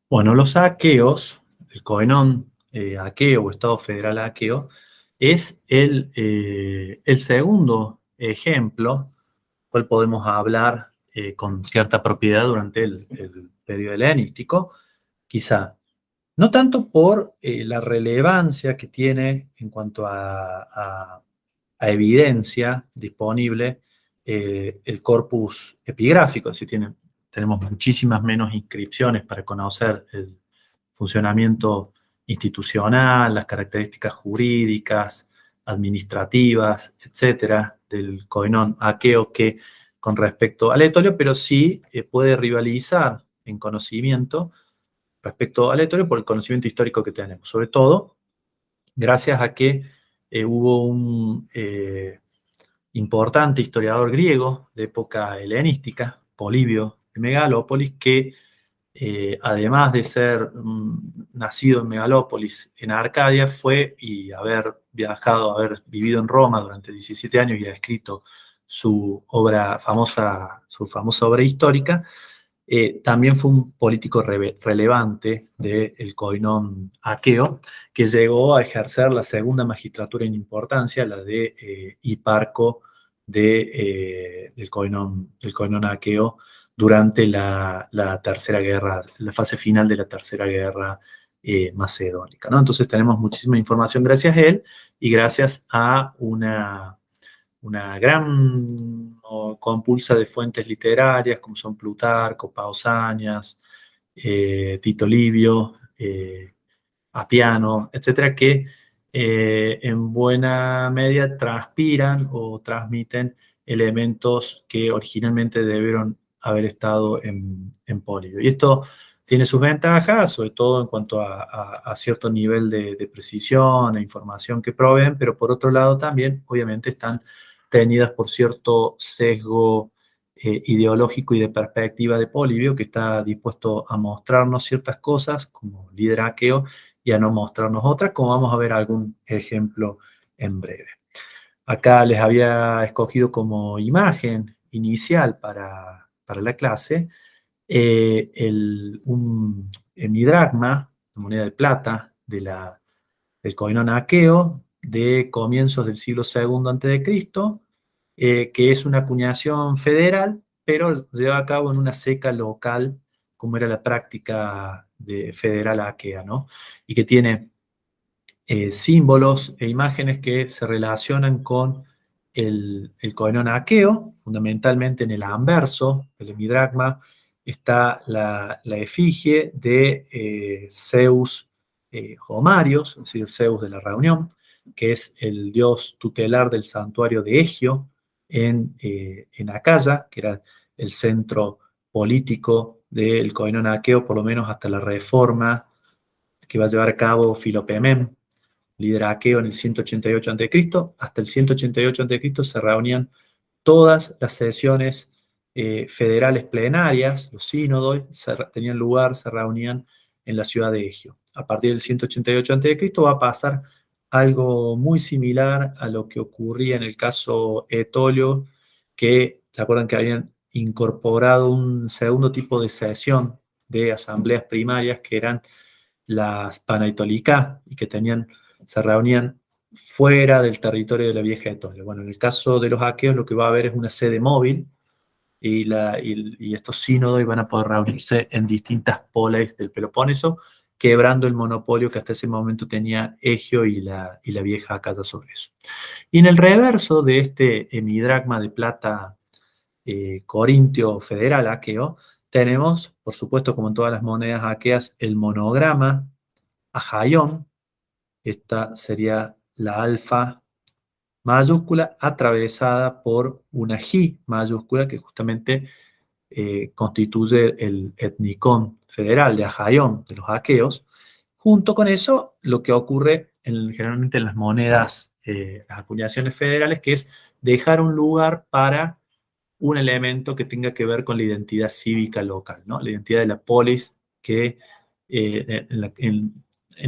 Bueno, los aqueos, el Covenón aqueo o Estado Federal aqueo, es el segundo ejemplo, cual podemos hablar con cierta propiedad durante el periodo helenístico, quizá no tanto por la relevancia que tiene en cuanto a evidencia disponible el corpus epigráfico, es decir, tenemos muchísimas menos inscripciones para conocer el funcionamiento institucional, las características jurídicas, administrativas, etcétera, del Covenón aqueo que con respecto al etolio, pero sí puede rivalizar en conocimiento respecto al etolio por el conocimiento histórico que tenemos, sobre todo gracias a que hubo un importante historiador griego de época helenística, Polibio de Megalópolis, que además de ser nacido en Megalópolis, en Arcadia, fue y haber viajado, haber vivido en Roma durante 17 años y ha escrito su obra famosa, su famosa obra histórica. También fue un político relevante del Coinón aqueo, que llegó a ejercer la segunda magistratura en importancia, la de hiparco del Coinón aqueo, durante la Tercera Guerra, la fase final de la Tercera Guerra macedónica, ¿no? Entonces tenemos muchísima información gracias a él y gracias a una gran compulsa de fuentes literarias, como son Plutarco, Pausanias, Tito Livio, Apiano, etcétera, que en buena medida transpiran o transmiten elementos que originalmente debieron haber estado en Polibio. Y esto tiene sus ventajas, sobre todo en cuanto a cierto nivel de precisión e información que proveen, pero por otro lado también, obviamente, están tenidas por cierto sesgo ideológico y de perspectiva de Polibio, que está dispuesto a mostrarnos ciertas cosas como líder aqueo y a no mostrarnos otras, como vamos a ver algún ejemplo en breve. Acá les había escogido como imagen inicial para la clase un hemidracma, una moneda de plata del Coinón aqueo de comienzos del siglo II a.C., que es una acuñación federal, pero lleva a cabo en una ceca local, como era la práctica federal aquea, ¿no? Y que tiene símbolos e imágenes que se relacionan con el Coenón aqueo, fundamentalmente en el anverso del hemidracma está la efigie de Zeus Homarios, es decir, Zeus de la reunión, que es el dios tutelar del santuario de Egio en Acaya, que era el centro político del Coenón aqueo, por lo menos hasta la reforma que va a llevar a cabo Filopemen, líder aqueo en el 188 a.C. Hasta el 188 a.C. se reunían todas las sesiones federales plenarias, los sínodos, tenían lugar, se reunían en la ciudad de Egio. A partir del 188 a.C. va a pasar algo muy similar a lo que ocurría en el caso Etolio, que se acuerdan que habían incorporado un segundo tipo de sesión de asambleas primarias que eran las Panaitolicá y que se reunían fuera del territorio de la vieja Etolia. Bueno, en el caso de los aqueos lo que va a haber es una sede móvil y estos sínodos van a poder reunirse en distintas polis del Peloponeso, quebrando el monopolio que hasta ese momento tenía Egio y la vieja Acaya sobre eso. Y en el reverso de este hemidracma de plata corintio federal aqueo, tenemos, por supuesto, como en todas las monedas aqueas, el monograma Ajaión. Esta sería la alfa mayúscula atravesada por una J mayúscula que justamente constituye el etnicón federal de Ajaión, de los aqueos. Junto con eso, lo que ocurre generalmente en las monedas, las acuñaciones federales, que es dejar un lugar para un elemento que tenga que ver con la identidad cívica local, ¿no? La identidad de la polis en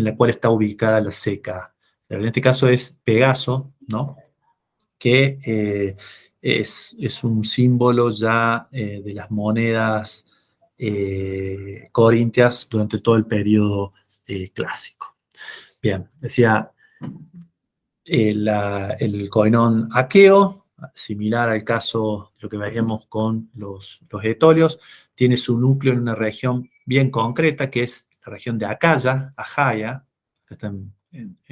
la cual está ubicada la ceca pero en este caso es Pegaso, ¿no? Que es un símbolo ya de las monedas corintias durante todo el periodo clásico. Bien, decía el coinón aqueo, similar al caso de lo que veíamos con los etolios, tiene su núcleo en una región bien concreta, que es la región de Acaya, que está en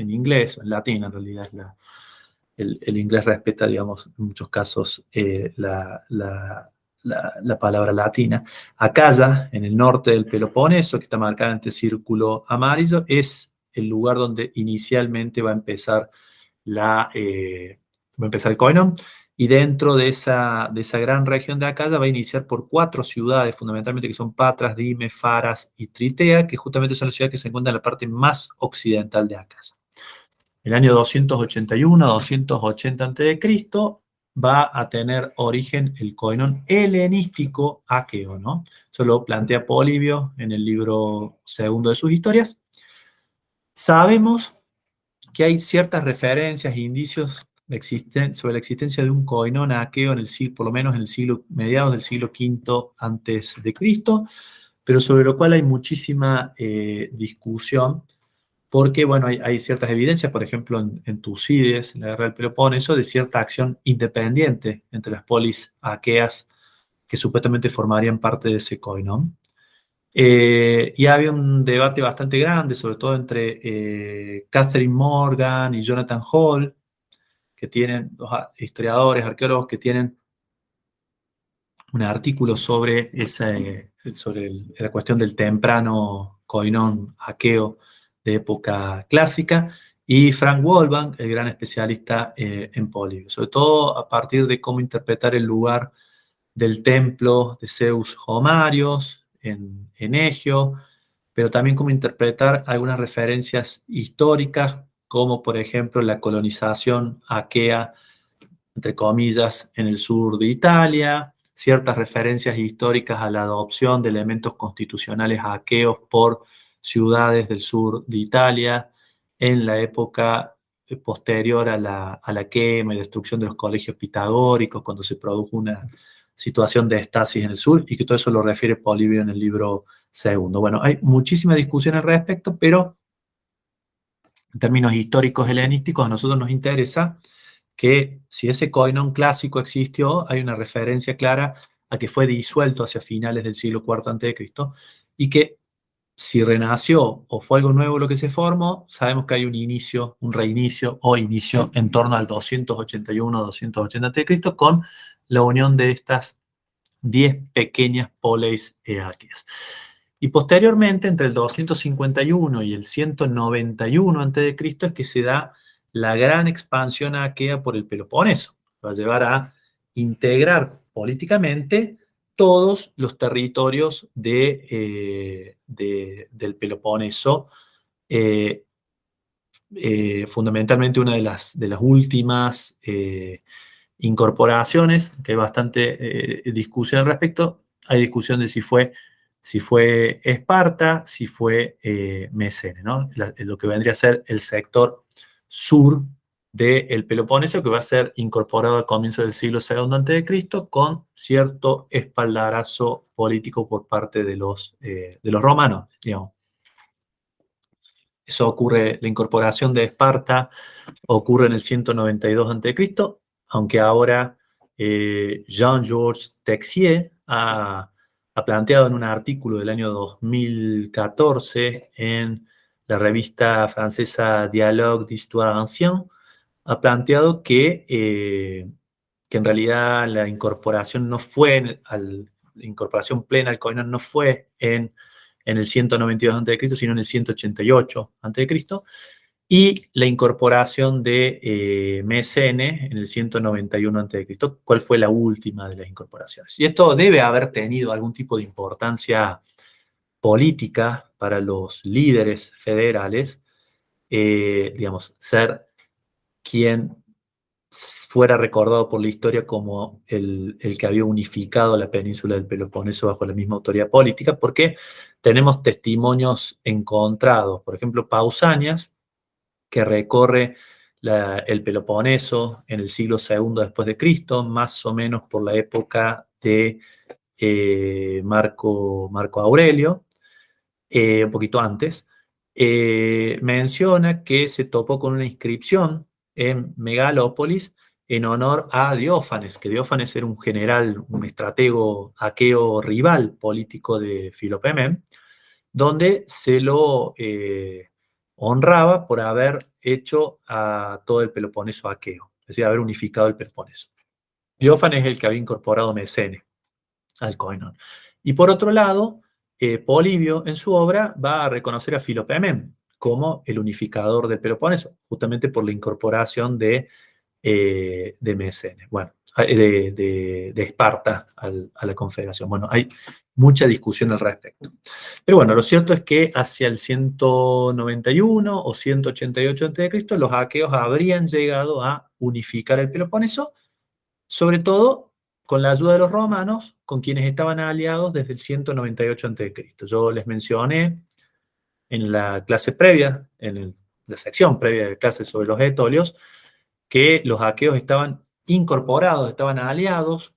inglés, o en latín en realidad es el inglés respeta, digamos, en muchos casos la palabra latina. Acaya, en el norte del Peloponeso, que está marcada en este círculo amarillo, es el lugar donde inicialmente va a empezar el Koinon, y dentro de esa gran región de Acaya va a iniciar por 4 ciudades, fundamentalmente, que son Patras, Dime, Faras y Tritea, que justamente son las ciudades que se encuentran en la parte más occidental de Acaya. El año 281, 280 a.C., va a tener origen el coinón helenístico aqueo, ¿no? Eso lo plantea Polibio en el libro segundo de sus historias. Sabemos que hay ciertas referencias e indicios sobre la existencia de un coinón aqueo por lo menos en el mediados del siglo V antes de Cristo, pero sobre lo cual hay muchísima discusión, porque, bueno, hay ciertas evidencias, por ejemplo, en Tucídides, en la guerra del Peloponeso, de cierta acción independiente entre las polis aqueas que supuestamente formarían parte de ese coinón. Y había un debate bastante grande, sobre todo entre Catherine Morgan y Jonathan Hall, que tienen, dos historiadores, arqueólogos, que tienen un artículo sobre la cuestión del temprano coinón aqueo de época clásica, y Frank Wolbach, el gran especialista en Polibio, sobre todo a partir de cómo interpretar el lugar del templo de Zeus Homarios en Egeo, pero también cómo interpretar algunas referencias históricas, como por ejemplo la colonización aquea, entre comillas, en el sur de Italia, ciertas referencias históricas a la adopción de elementos constitucionales aqueos por ciudades del sur de Italia en la época posterior a la quema y destrucción de los colegios pitagóricos, cuando se produjo una situación de estasis en el sur, y que todo eso lo refiere Polibio en el libro segundo. Bueno, hay muchísima discusión al respecto, pero en términos históricos helenísticos a nosotros nos interesa que si ese coinón clásico existió, hay una referencia clara a que fue disuelto hacia finales del siglo IV a.C., y que si renació o fue algo nuevo lo que se formó, sabemos que hay un inicio, un reinicio o inicio en torno al 281-280 a.C., con la unión de estas 10 pequeñas poleis eaquias. Y posteriormente, entre el 251 y el 191 a.C., es que se da la gran expansión aquea por el Peloponeso. Va a llevar a integrar políticamente todos los territorios del Peloponeso. Fundamentalmente una de las últimas incorporaciones, que hay bastante discusión al respecto. Hay discusión de si fue Esparta, si fue Mesene, ¿no? Lo que vendría a ser el sector sur del Peloponeso, que va a ser incorporado al comienzo del siglo II a.C., con cierto espaldarazo político por parte de los romanos, digamos. Eso ocurre, la incorporación de Esparta ocurre en el 192 a.C., aunque ahora Jean-Georges Texier ha planteado en un artículo del año 2014 en la revista francesa Dialogue d'Histoire Ancienne, ha planteado que en realidad la incorporación no fue, la incorporación plena al coinón no fue en el 192 a.C., sino en el 188 a.C., y la incorporación de Mesene en el 191 a.C., cuál fue la última de las incorporaciones. Y esto debe haber tenido algún tipo de importancia política para los líderes federales, digamos, ser quien fuera recordado por la historia como el que había unificado la península del Peloponeso bajo la misma autoridad política, porque tenemos testimonios encontrados. Por ejemplo, Pausanias que recorre el Peloponeso en el siglo II después de Cristo, más o menos por la época de Marco Aurelio, un poquito antes, menciona que se topó con una inscripción en Megalópolis en honor a Diófanes, que Diófanes era un general, un estratego aqueo rival político de Filopemen, donde se lo honraba por haber hecho a todo el Peloponeso aqueo, es decir, haber unificado el Peloponeso. Diófanes es el que había incorporado Mesene al Koinon. Y por otro lado, Polibio en su obra va a reconocer a Filopemen como el unificador del Peloponeso, justamente por la incorporación de Mesene, bueno, de Esparta a la confederación. Bueno, hay mucha discusión al respecto. Pero bueno, lo cierto es que hacia el 191 o 188 a.C., los aqueos habrían llegado a unificar el Peloponeso, sobre todo con la ayuda de los romanos, con quienes estaban aliados desde el 198 a.C. Yo les mencioné en la clase previa, la sección previa de clase sobre los etolios, que los aqueos estaban incorporados, estaban aliados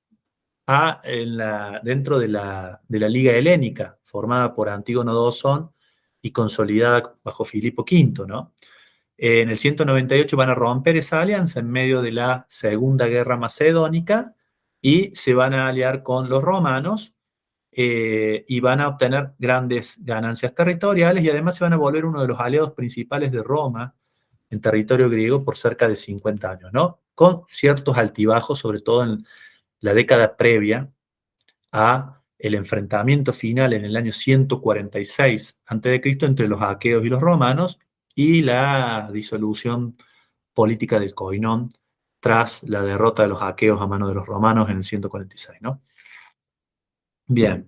dentro de la Liga Helénica, formada por Antígono Doson y consolidada bajo Filipo V, ¿no? En el 198 van a romper esa alianza en medio de la Segunda Guerra Macedónica y se van a aliar con los romanos y van a obtener grandes ganancias territoriales y además se van a volver uno de los aliados principales de Roma en territorio griego por cerca de 50 años, ¿no? Con ciertos altibajos, sobre todo en la década previa a el enfrentamiento final en el año 146 a.C. entre los aqueos y los romanos y la disolución política del Koinón tras la derrota de los aqueos a mano de los romanos en el 146, ¿no? Bien.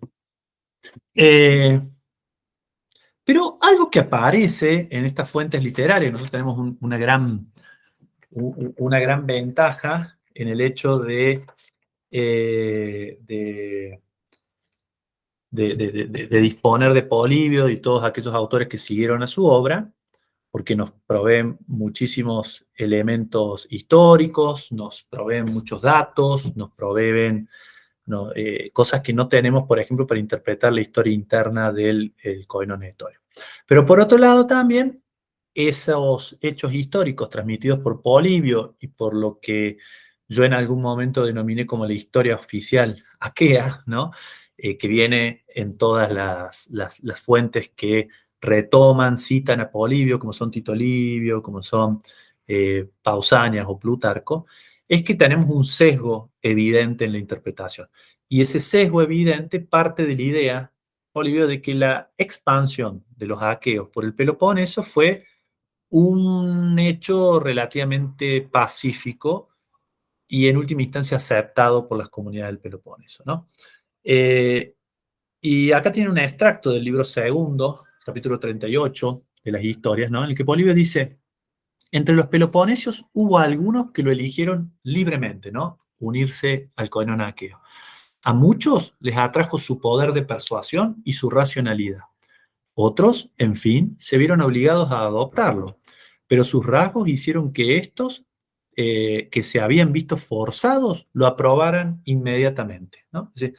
Pero algo que aparece en estas fuentes literarias, nosotros tenemos una gran ventaja en el hecho eh, de, de disponer de Polibio y todos aquellos autores que siguieron a su obra, porque nos proveen muchísimos elementos históricos, nos proveen muchos datos, nos proveen cosas que no tenemos, por ejemplo, para interpretar la historia interna del Koinon Etolio. Pero por otro lado también, esos hechos históricos transmitidos por Polibio y por lo que yo en algún momento denominé como la historia oficial aquea, ¿no? Que viene en todas las fuentes que retoman, citan a Polibio, como son Tito Livio, como son Pausanias o Plutarco, es que tenemos un sesgo evidente en la interpretación. Y ese sesgo evidente parte de la idea, Polibio, de que la expansión de los aqueos por el Peloponeso fue un hecho relativamente pacífico y en última instancia aceptado por las comunidades del Peloponeso, ¿no? Y acá tiene un extracto del libro segundo, capítulo 38 de las historias, ¿no? En el que Polibio dice: entre los peloponesios hubo algunos que lo eligieron libremente, ¿no? Unirse al Koinon aqueo. A muchos les atrajo su poder de persuasión y su racionalidad. Otros, en fin, se vieron obligados a adoptarlo, pero sus rasgos hicieron que estos, que se habían visto forzados, lo aprobaran inmediatamente, ¿no? Es decir,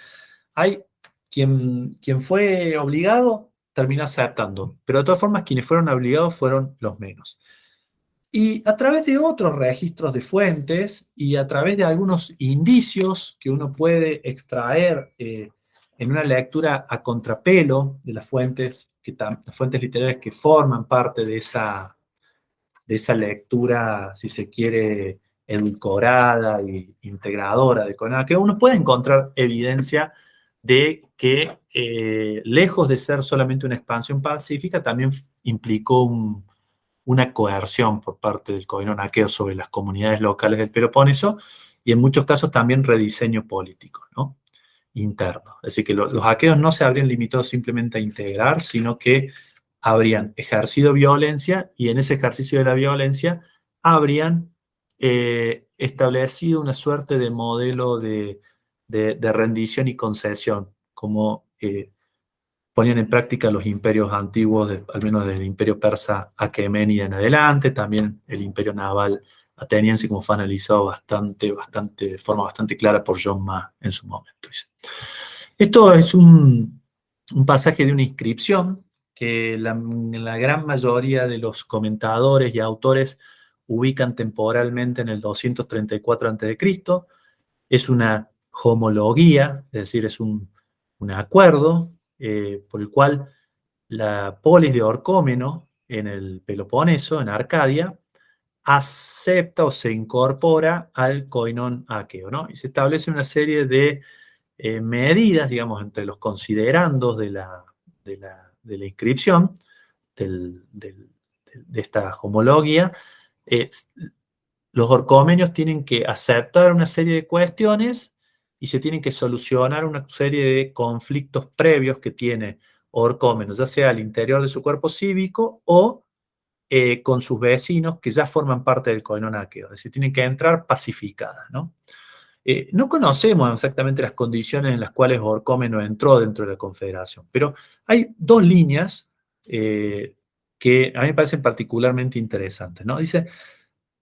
hay quien fue obligado, termina aceptando, pero de todas formas quienes fueron obligados fueron los menos. Y a través de otros registros de fuentes y a través de algunos indicios que uno puede extraer en una lectura a contrapelo de las fuentes, las fuentes literarias que forman parte de esa lectura, si se quiere, edulcorada e integradora de Conan, que uno puede encontrar evidencia de que, lejos de ser solamente una expansión pacífica, también implicó una coerción por parte del Koinon aqueo sobre las comunidades locales del Peloponeso y en muchos casos también rediseño político, ¿no? Interno. Es decir, que los aqueos no se habrían limitado simplemente a integrar, sino que habrían ejercido violencia y en ese ejercicio de la violencia habrían establecido una suerte de modelo de rendición y concesión, como ponían en práctica los imperios antiguos, al menos del imperio persa aquemenida en adelante, también el imperio naval ateniense, como fue analizado de forma bastante clara por John Ma en su momento. Esto es un pasaje de una inscripción que la gran mayoría de los comentadores y autores ubican temporalmente en el 234 a.C. Es una homología, es decir, es un acuerdo por el cual la polis de Orcómeno en el Peloponeso, en Arcadia, acepta o se incorpora al koinón aqueo, ¿no? Y se establece una serie de medidas, digamos, entre los considerandos de la inscripción de esta homología. eh, los orcomenios tienen que aceptar una serie de cuestiones y se tienen que solucionar una serie de conflictos previos que tiene Orcómeno, ya sea al interior de su cuerpo cívico o con sus vecinos que ya forman parte del koinón aqueo, es decir, tienen que entrar pacificadas, ¿no? No conocemos exactamente las condiciones en las cuales Orcómeno entró dentro de la Confederación, pero hay dos líneas que a mí me parecen particularmente interesantes, ¿no? Dice,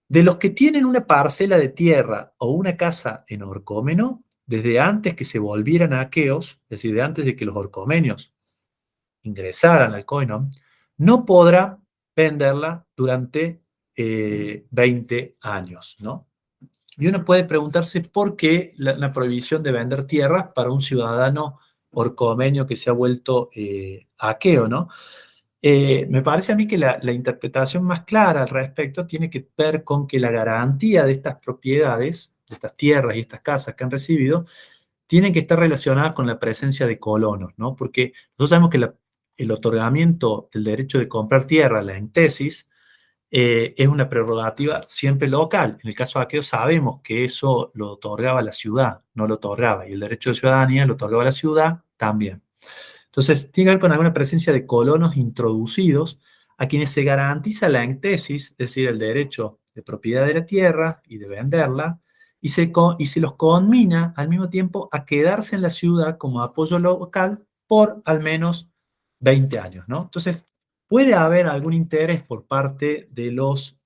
de los que tienen una parcela de tierra o una casa en Orcómeno, desde antes que se volvieran aqueos, es decir, de antes de que los orcomenios ingresaran al koinon, no podrá venderla durante 20 años, ¿no? Y uno puede preguntarse por qué la prohibición de vender tierras para un ciudadano orcomenio que se ha vuelto aqueo, ¿no? Me parece a mí que la interpretación más clara al respecto tiene que ver con que la garantía de estas propiedades, de estas tierras y estas casas que han recibido, tienen que estar relacionadas con la presencia de colonos, ¿no? Porque nosotros sabemos que el otorgamiento del derecho de comprar tierra, la entesis, es una prerrogativa siempre local. En el caso de Aqueo sabemos que eso lo otorgaba la ciudad, no lo otorgaba, y el derecho de ciudadanía lo otorgaba la ciudad también. Entonces, tiene que ver con alguna presencia de colonos introducidos a quienes se garantiza la entesis, es decir, el derecho de propiedad de la tierra y de venderla, y se los conmina al mismo tiempo a quedarse en la ciudad como apoyo local por al menos 20 años, ¿no? Entonces, puede haber algún interés por parte de los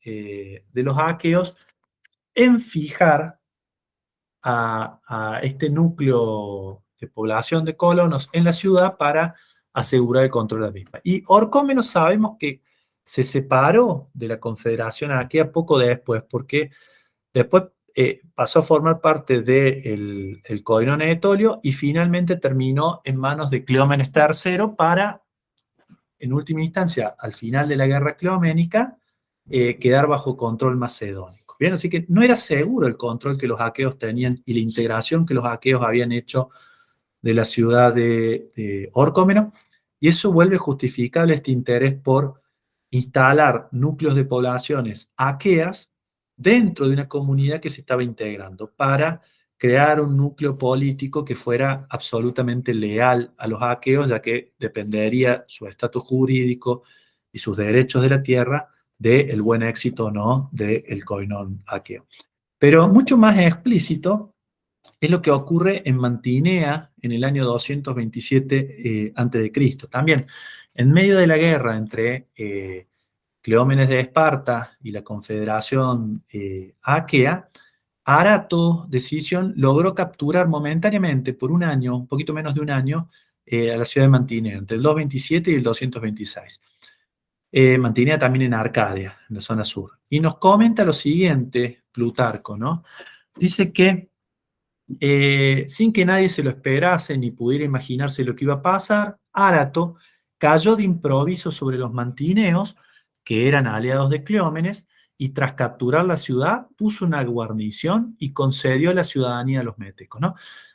aqueos en fijar a este núcleo de población de colonos en la ciudad para asegurar el control de la misma. Y Orcómeno sabemos que se separó de la Confederación Aquea poco después, porque después pasó a formar parte del el Koinón Etolio y finalmente terminó en manos de Cleómenes III para, en última instancia, al final de la guerra cleoménica, quedar bajo control macedónico. Bien, así que no era seguro el control que los aqueos tenían y la integración que los aqueos habían hecho de la ciudad de Orcómeno, y eso vuelve justificable este interés por instalar núcleos de poblaciones aqueas dentro de una comunidad que se estaba integrando para crear un núcleo político que fuera absolutamente leal a los aqueos, ya que dependería su estatus jurídico y sus derechos de la tierra del buen éxito o no del koinón aqueo. Pero mucho más explícito es lo que ocurre en Mantinea en el año 227 a.C. También, en medio de la guerra entre Cleómenes de Esparta y la Confederación Aquea, Arato de Sición logró capturar momentáneamente por un año, un poquito menos de un año, a la ciudad de Mantinea, entre el 227 y el 226. Mantinea también en Arcadia, en la zona sur. Y nos comenta lo siguiente, Plutarco, ¿no? Dice que sin que nadie se lo esperase ni pudiera imaginarse lo que iba a pasar, Arato cayó de improviso sobre los mantineos, que eran aliados de Cleómenes, y tras capturar la ciudad puso una guarnición y concedió la ciudadanía a los métecos, ¿no?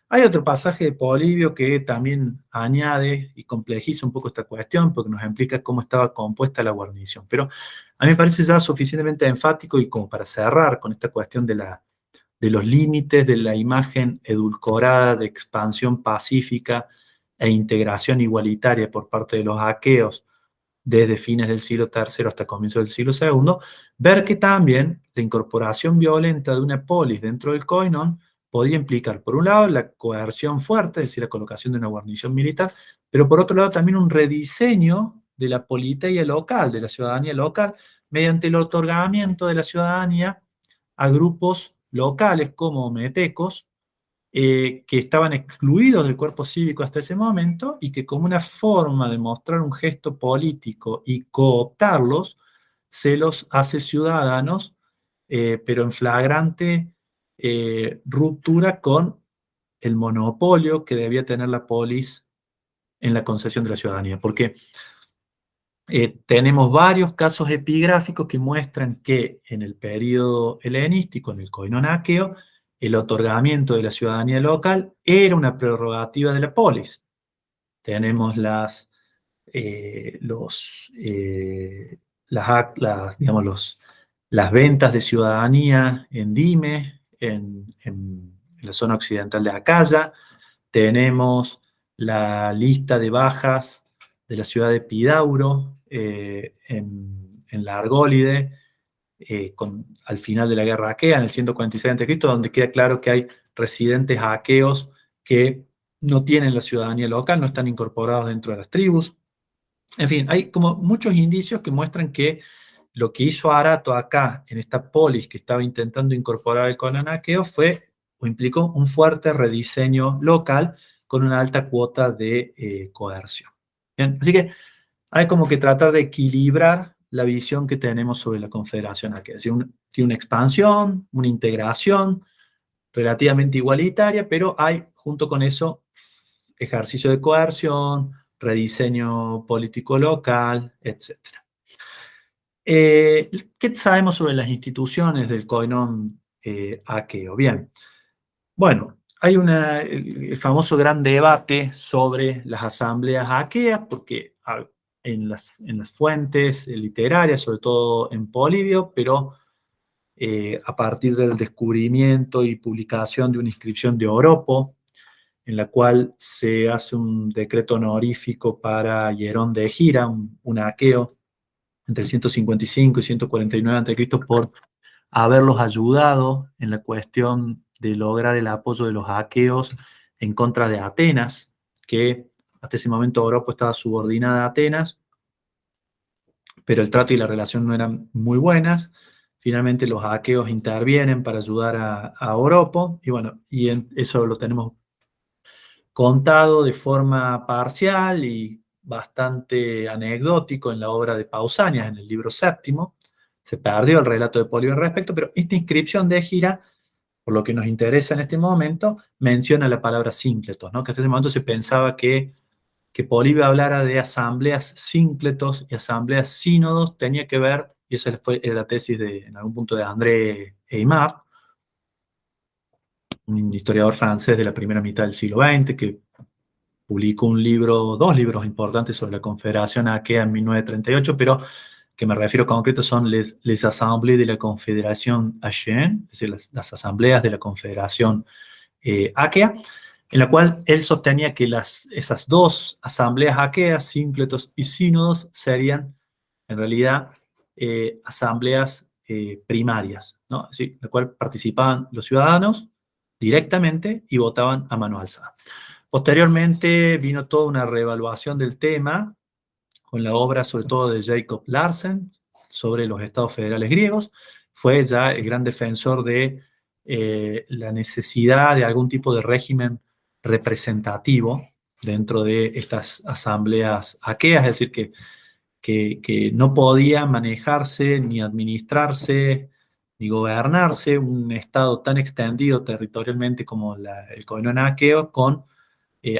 Hay otro pasaje de Polibio que también añade y complejiza un poco esta cuestión porque nos explica cómo estaba compuesta la guarnición, pero a mí me parece ya suficientemente enfático y como para cerrar con esta cuestión de los límites de la imagen edulcorada de expansión pacífica e integración igualitaria por parte de los aqueos desde fines del siglo III hasta comienzos del siglo II, ver que también la incorporación violenta de una polis dentro del koinón podía implicar, por un lado, la coerción fuerte, es decir, la colocación de una guarnición militar, pero por otro lado también un rediseño de la política local, de la ciudadanía local, mediante el otorgamiento de la ciudadanía a grupos locales como metecos, que estaban excluidos del cuerpo cívico hasta ese momento y que como una forma de mostrar un gesto político y cooptarlos, se los hace ciudadanos, pero en flagrante ruptura con el monopolio que debía tener la polis en la concesión de la ciudadanía. Porque tenemos varios casos epigráficos que muestran que en el periodo helenístico, en el Koinon Aqueo, el otorgamiento de la ciudadanía local era una prerrogativa de la polis. Tenemos las ventas de ciudadanía en Dime, en la zona occidental de Acaya. Tenemos la lista de bajas de la ciudad de Epidauro, en la Argólide, al final de la guerra aquea, en el 146 a.C., donde queda claro que hay residentes aqueos que no tienen la ciudadanía local, no están incorporados dentro de las tribus. En fin, hay como muchos indicios que muestran que lo que hizo Arato acá, en esta polis que estaba intentando incorporar el Conan aqueo, fue o implicó un fuerte rediseño local con una alta cuota de coerción. Bien, así que hay como que tratar de equilibrar la visión que tenemos sobre la Confederación aquea. Es decir, tiene una expansión, una integración relativamente igualitaria, pero hay junto con eso ejercicio de coerción, rediseño político local, etc. ¿Qué sabemos sobre las instituciones del Koinon aqueo? Bien, bueno, hay el famoso gran debate sobre las asambleas aqueas, porque en las fuentes literarias, sobre todo en Polibio, pero a partir del descubrimiento y publicación de una inscripción de Oropo, en la cual se hace un decreto honorífico para Hierón de Egira, un aqueo, entre 155 y 149 a.C., por haberlos ayudado en la cuestión de lograr el apoyo de los aqueos en contra de Atenas, que hasta ese momento Oropo estaba subordinada a Atenas, pero el trato y la relación no eran muy buenas. Finalmente los aqueos intervienen para ayudar a Oropo, y bueno, eso lo tenemos contado de forma parcial y bastante anecdótico en la obra de Pausanias, en el libro séptimo. Se perdió el relato de Polibio al respecto, pero esta inscripción de Egira, por lo que nos interesa en este momento, menciona la palabra síncletos, ¿no? Que hasta ese momento se pensaba que Polibio hablara de asambleas síncletos y asambleas sínodos, tenía que ver, y esa era la tesis en algún punto de André Aimard, un historiador francés de la primera mitad del siglo XX, que publicó dos libros importantes sobre la Confederación aquea en 1938, pero que me refiero concreto son les Assemblées de la Confédération Achéenne, es decir, las asambleas de la Confederación aquea, en la cual él sostenía que esas dos asambleas aqueas, síncletos y sínodos, serían en realidad asambleas primarias, ¿no? Es decir, en la cual participaban los ciudadanos directamente y votaban a mano alzada. Posteriormente vino toda una reevaluación del tema con la obra sobre todo de Jacob Larsen sobre los estados federales griegos. Fue ya el gran defensor de la necesidad de algún tipo de régimen representativo dentro de estas asambleas aqueas, es decir, que no podía manejarse ni administrarse ni gobernarse un estado tan extendido territorialmente como el Koinon aqueo con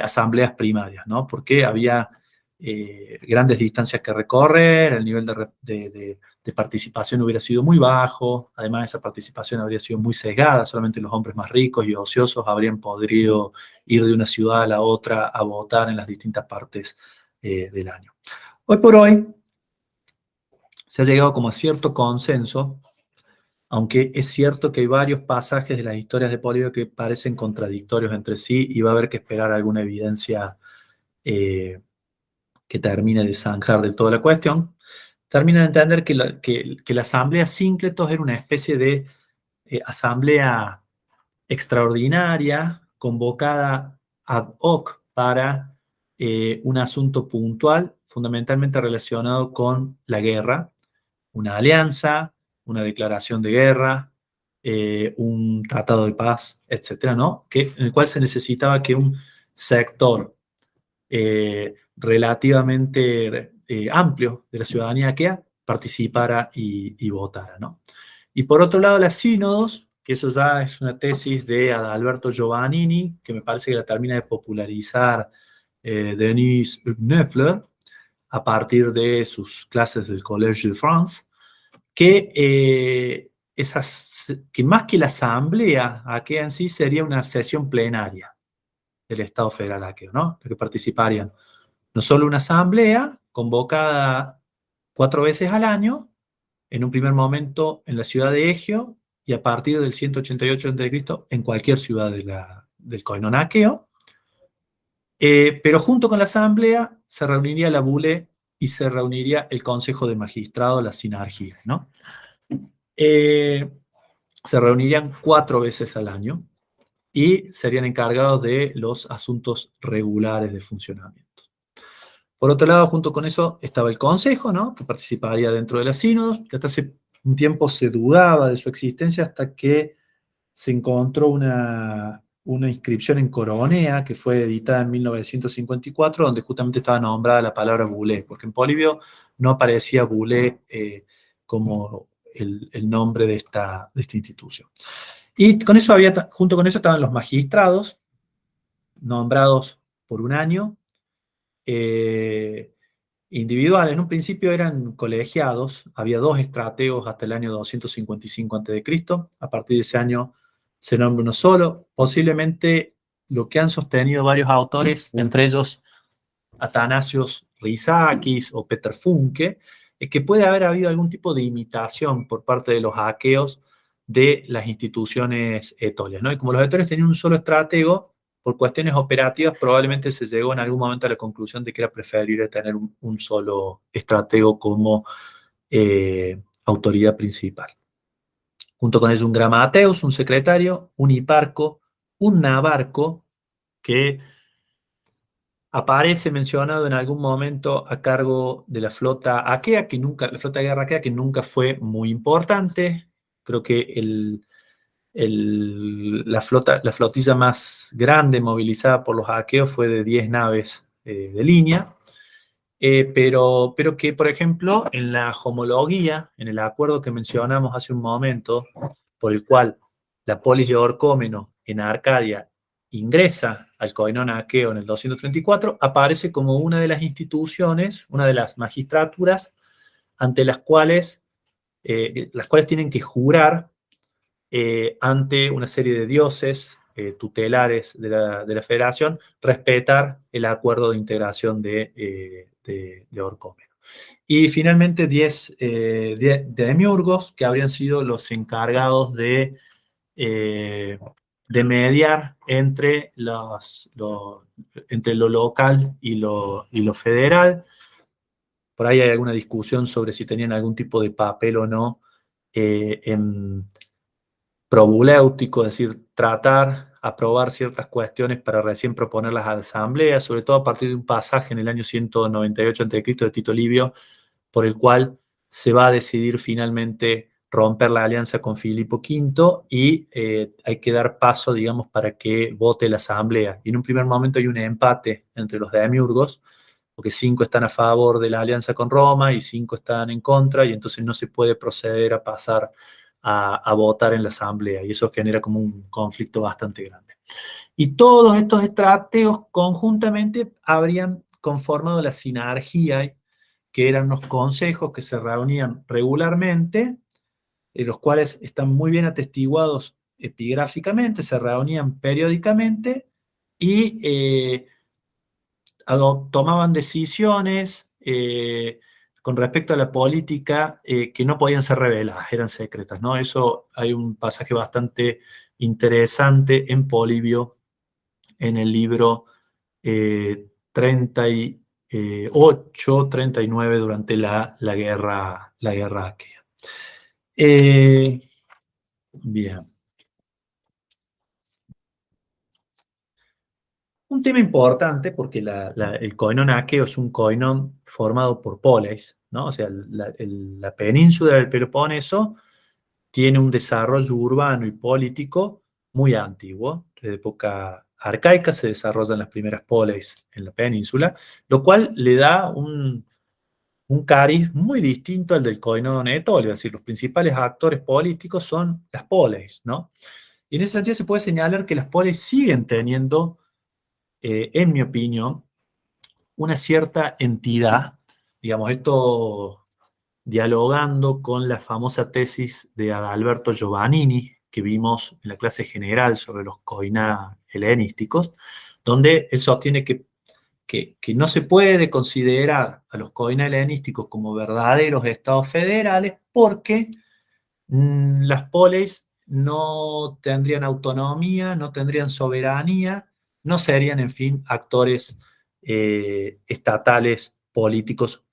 asambleas primarias, ¿no? Porque había grandes distancias que recorrer, el nivel de participación hubiera sido muy bajo, además esa participación habría sido muy sesgada, solamente los hombres más ricos y ociosos habrían podido ir de una ciudad a la otra a votar en las distintas partes del año. Hoy por hoy se ha llegado como a cierto consenso, aunque es cierto que hay varios pasajes de las historias de Polibio que parecen contradictorios entre sí y va a haber que esperar alguna evidencia que termine de zanjar del todo la cuestión. Termina de entender que la asamblea síncletos era una especie de asamblea extraordinaria, convocada ad hoc para un asunto puntual, fundamentalmente relacionado con la guerra, una alianza, una declaración de guerra, un tratado de paz, etcétera, ¿no? En el cual se necesitaba que un sector relativamente amplio de la ciudadanía aquea participara y votara, ¿no? Y por otro lado, las sínodos, que eso ya es una tesis de Adalberto Giovannini, que me parece que la termina de popularizar Denis Kneffler a partir de sus clases del Collège de France, que más que la asamblea aquea en sí sería una sesión plenaria del Estado Federal aqueo, ¿no? De que participarían no solo una asamblea convocada 4 veces al año, en un primer momento en la ciudad de Egeo y a partir del 188 a.C. en cualquier ciudad del Coinón aqueo, pero junto con la asamblea se reuniría la bule y se reuniría el consejo de magistrados, la sinarquía, ¿no? Eh, Se reunirían 4 veces al año y serían encargados de los asuntos regulares de funcionamiento. Por otro lado, junto con eso estaba el consejo, ¿no? Que participaría dentro de la sínodos, que hasta hace un tiempo se dudaba de su existencia hasta que se encontró una inscripción en Coronea, que fue editada en 1954, donde justamente estaba nombrada la palabra bulé, porque en Polibio no aparecía bulé como el nombre de esta institución. Y con eso junto con eso estaban los magistrados, nombrados por un año, eh, individuales. En un principio eran colegiados, había 2 estrategos hasta el año 255 a.C., a partir de ese año se nombra uno solo, posiblemente lo que han sostenido varios autores, entre ellos Atanasios Rizakis o Peter Funke, es que puede haber habido algún tipo de imitación por parte de los aqueos de las instituciones etolias, ¿no? Y como los etolios tenían un solo estratego, por cuestiones operativas probablemente se llegó en algún momento a la conclusión de que era preferible tener un solo estratego como autoridad principal. Junto con ello un gramateus, un secretario, un hiparco, un navarco, que aparece mencionado en algún momento a cargo de la flota aquea, la flota de guerra aquea, que nunca fue muy importante. Creo que la flotilla más grande movilizada por los aqueos fue de 10 naves de línea, pero que, por ejemplo, en la homologuía, en el acuerdo que mencionamos hace un momento, por el cual la polis de Orcómeno en Arcadia ingresa al Coinón aqueo en el 234, aparece como una de las instituciones, una de las magistraturas ante las cuales tienen que jurar ante una serie de dioses tutelares de la federación, respetar el acuerdo de integración de Orcómeno. Y finalmente 10 demiurgos que habrían sido los encargados de mediar entre lo local y lo federal. Por ahí hay alguna discusión sobre si tenían algún tipo de papel o no en probuléutico, es decir, aprobar ciertas cuestiones para recién proponerlas a la asamblea, sobre todo a partir de un pasaje en el año 198 a.C. de Tito Livio, por el cual se va a decidir finalmente romper la alianza con Filipo V y hay que dar paso, digamos, para que vote la asamblea. Y en un primer momento hay un empate entre los demiurgos, porque 5 están a favor de la alianza con Roma y 5 están en contra, y entonces no se puede proceder a pasar a votar en la asamblea, y eso genera como un conflicto bastante grande. Y todos estos estrategos conjuntamente habrían conformado la sinarquía, que eran los consejos que se reunían regularmente, los cuales están muy bien atestiguados epigráficamente, se reunían periódicamente y tomaban decisiones con respecto a la política que no podían ser reveladas, eran secretas, ¿no? Eso hay un pasaje bastante interesante en Polibio, en el libro 38, 39, durante la guerra aquea. Bien. Un tema importante porque el koinon aqueo es un koinon formado por poleis, ¿no? O sea, la península del Peloponeso tiene un desarrollo urbano y político muy antiguo. De época arcaica se desarrollan las primeras poleis en la península, lo cual le da un cariz muy distinto al del koinon etolio, es decir, los principales actores políticos son las poleis, ¿no? Y en ese sentido se puede señalar que las poleis siguen teniendo, en mi opinión, una cierta entidad, digamos, esto dialogando con la famosa tesis de Adalberto Giovannini, que vimos en la clase general sobre los koiná helenísticos, donde él sostiene que no se puede considerar a los koiná helenísticos como verdaderos estados federales porque las poleis no tendrían autonomía, no tendrían soberanía, no serían, en fin, actores estatales, políticos.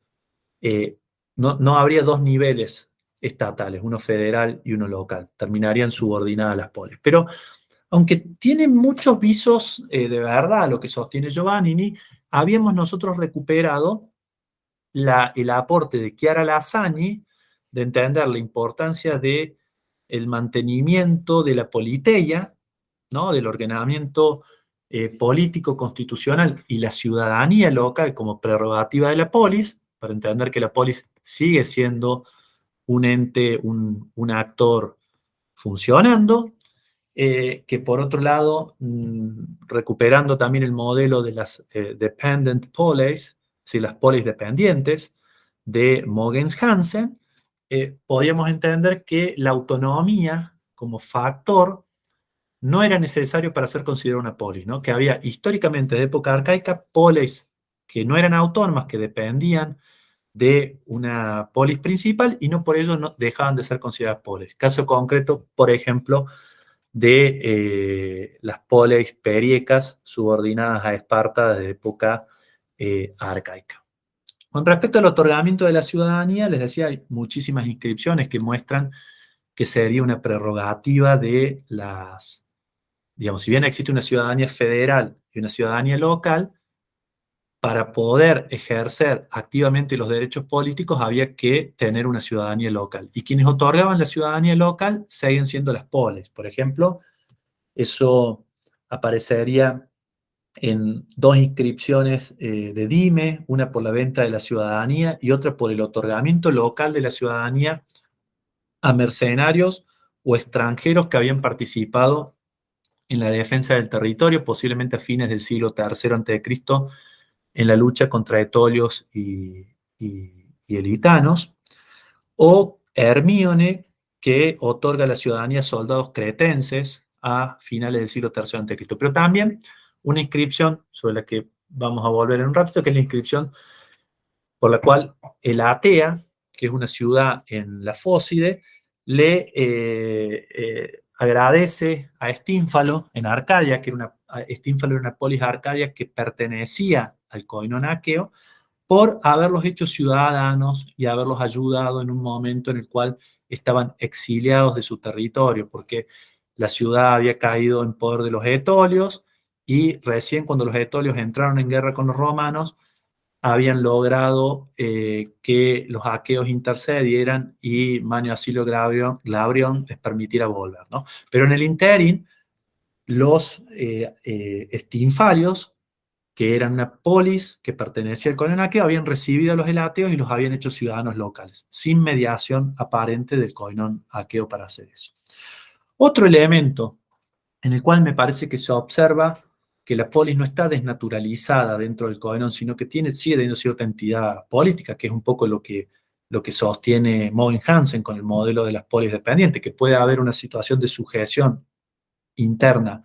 No habría dos niveles estatales, uno federal y uno local. Terminarían subordinadas a las polis. Pero aunque tiene muchos visos de verdad lo que sostiene Giovannini, habíamos nosotros recuperado el aporte de Chiara Lassagni de entender la importancia de el mantenimiento de la politeia, ¿no? Del ordenamiento político constitucional y la ciudadanía local como prerrogativa de la polis, para entender que la polis sigue siendo un ente, un actor funcionando, que por otro lado, recuperando también el modelo de las dependent police, si las polis dependientes de Mogens Hansen, podríamos entender que la autonomía como factor no era necesario para ser considerado una polis, ¿no? Que había históricamente de época arcaica polis que no eran autónomas, que dependían de una polis principal y no por ello no dejaban de ser consideradas polis. Caso concreto, por ejemplo, de las poleis periecas subordinadas a Esparta de época arcaica. Con respecto al otorgamiento de la ciudadanía, les decía, hay muchísimas inscripciones que muestran que sería una prerrogativa de las, digamos, si bien existe una ciudadanía federal y una ciudadanía local, para poder ejercer activamente los derechos políticos había que tener una ciudadanía local. Y quienes otorgaban la ciudadanía local siguen siendo las polis. Por ejemplo, eso aparecería en dos inscripciones de Dime, una por la venta de la ciudadanía y otra por el otorgamiento local de la ciudadanía a mercenarios o extranjeros que habían participado en la defensa del territorio, posiblemente a fines del siglo III a.C., en la lucha contra etolios y elitanos, o Hermíone, que otorga la ciudadanía a soldados cretenses a finales del siglo III a.C. Pero también una inscripción sobre la que vamos a volver en un ratito, que es la inscripción por la cual el Atea, que es una ciudad en la Fócide, le agradece a Estínfalo en Arcadia, que era Estínfalo era una polis arcadia que pertenecía al koinon aqueo, por haberlos hecho ciudadanos y haberlos ayudado en un momento en el cual estaban exiliados de su territorio, porque la ciudad había caído en poder de los etolios y recién cuando los etolios entraron en guerra con los romanos, habían logrado que los aqueos intercedieran y Manio Acilio Glabrión les permitiera volver, ¿no? Pero en el interín, los estinfalios, que eran una polis que pertenecía al coinón aqueo, habían recibido a los elateos y los habían hecho ciudadanos locales, sin mediación aparente del coinón aqueo para hacer eso. Otro elemento en el cual me parece que se observa que la polis no está desnaturalizada dentro del coinón, sino que sigue teniendo cierta entidad política, que es un poco lo que sostiene Mogen Hansen con el modelo de las polis dependientes, que puede haber una situación de sujeción interna,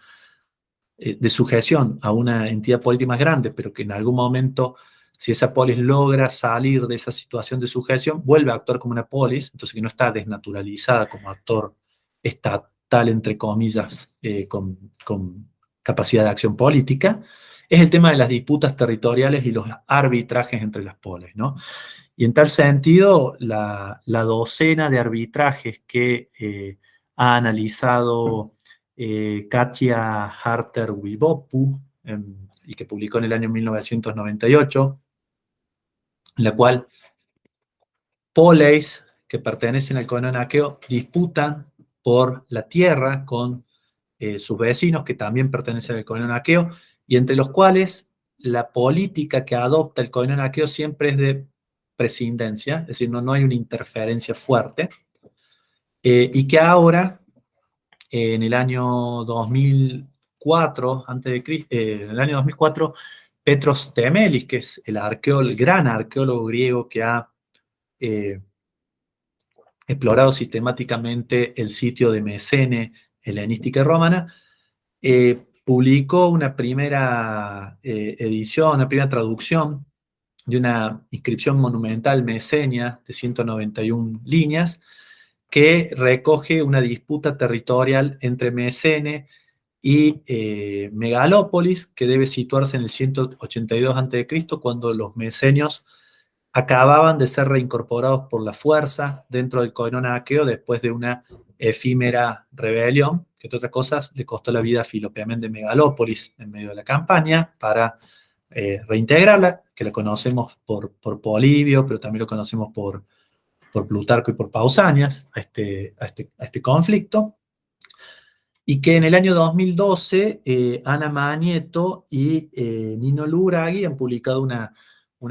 de sujeción a una entidad política más grande, pero que en algún momento, si esa polis logra salir de esa situación de sujeción, vuelve a actuar como una polis, entonces que no está desnaturalizada como actor estatal, entre comillas, con capacidad de acción política, es el tema de las disputas territoriales y los arbitrajes entre las polis, ¿no? Y en tal sentido, la docena de arbitrajes que ha analizado Katia Harter-Wibopu y que publicó en el año 1998, en la cual poleis que pertenecen al coinón aqueo disputan por la tierra con sus vecinos que también pertenecen al coinón aqueo, y entre los cuales la política que adopta el coinón aqueo siempre es de prescindencia, es decir, no hay una interferencia fuerte, y que ahora, en el año 2004, en el año 2004, Petros Temelis, que es el gran arqueólogo griego que ha eh, explorado sistemáticamente el sitio de Mesene, helenística y romana, publicó una primera edición, una primera traducción de una inscripción monumental mesenia de 191 líneas, que recoge una disputa territorial entre Mesene y Megalópolis, que debe situarse en el 182 a.C., cuando los mesenios acababan de ser reincorporados por la fuerza dentro del coinón aqueo después de una efímera rebelión, que entre otras cosas le costó la vida a Filopeamén de Megalópolis en medio de la campaña para reintegrarla, que la conocemos por Polibio, pero también lo conocemos por Plutarco y por Pausanias, a este conflicto, y que en el año 2012 Ana Manieto y Nino Luraghi han publicado una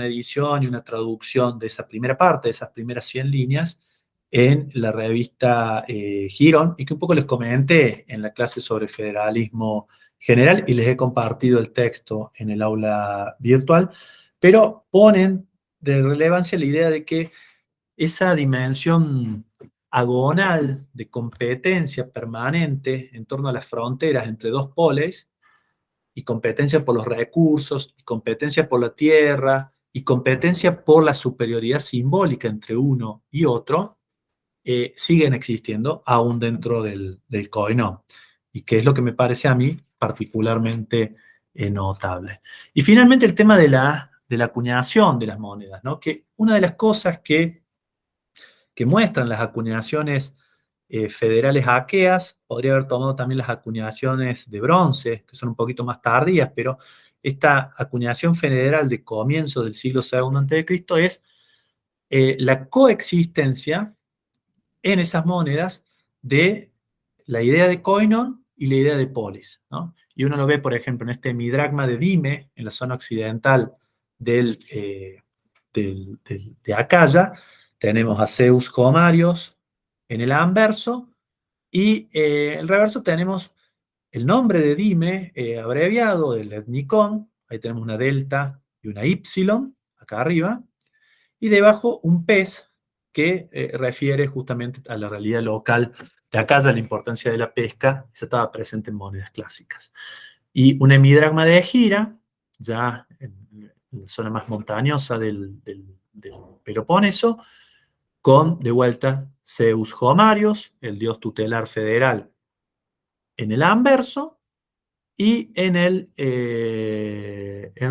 edición y una traducción de esa primera parte, de esas primeras 100 líneas, en la revista Girón, y que un poco les comenté en la clase sobre federalismo general, y les he compartido el texto en el aula virtual, pero ponen de relevancia la idea de que esa dimensión agonal de competencia permanente en torno a las fronteras entre dos polis, y competencia por los recursos, y competencia por la tierra, y competencia por la superioridad simbólica entre uno y otro, siguen existiendo aún dentro del coinón, y que es lo que me parece a mí particularmente notable. Y finalmente el tema de la acuñación de las monedas, ¿no? Que una de las cosas que muestran las acuñaciones federales aqueas, podría haber tomado también las acuñaciones de bronce, que son un poquito más tardías, pero esta acuñación federal de comienzo del siglo II a.C. es la coexistencia en esas monedas de la idea de koinon y la idea de polis, ¿no? Y uno lo ve, por ejemplo, en este midragma de Dime, en la zona occidental de Acaya. Tenemos a Zeus Comarios en el anverso, y en el reverso tenemos el nombre de Dime abreviado, del etnicón. Ahí tenemos una delta y una y acá arriba, y debajo un pez que refiere justamente a la realidad local de Acaya, la importancia de la pesca. Esa estaba presente en monedas clásicas. Y un hemidragma de Egira, ya en la zona más montañosa del Peloponeso, con, de vuelta, Zeus Homarios, el dios tutelar federal, en el anverso, y en el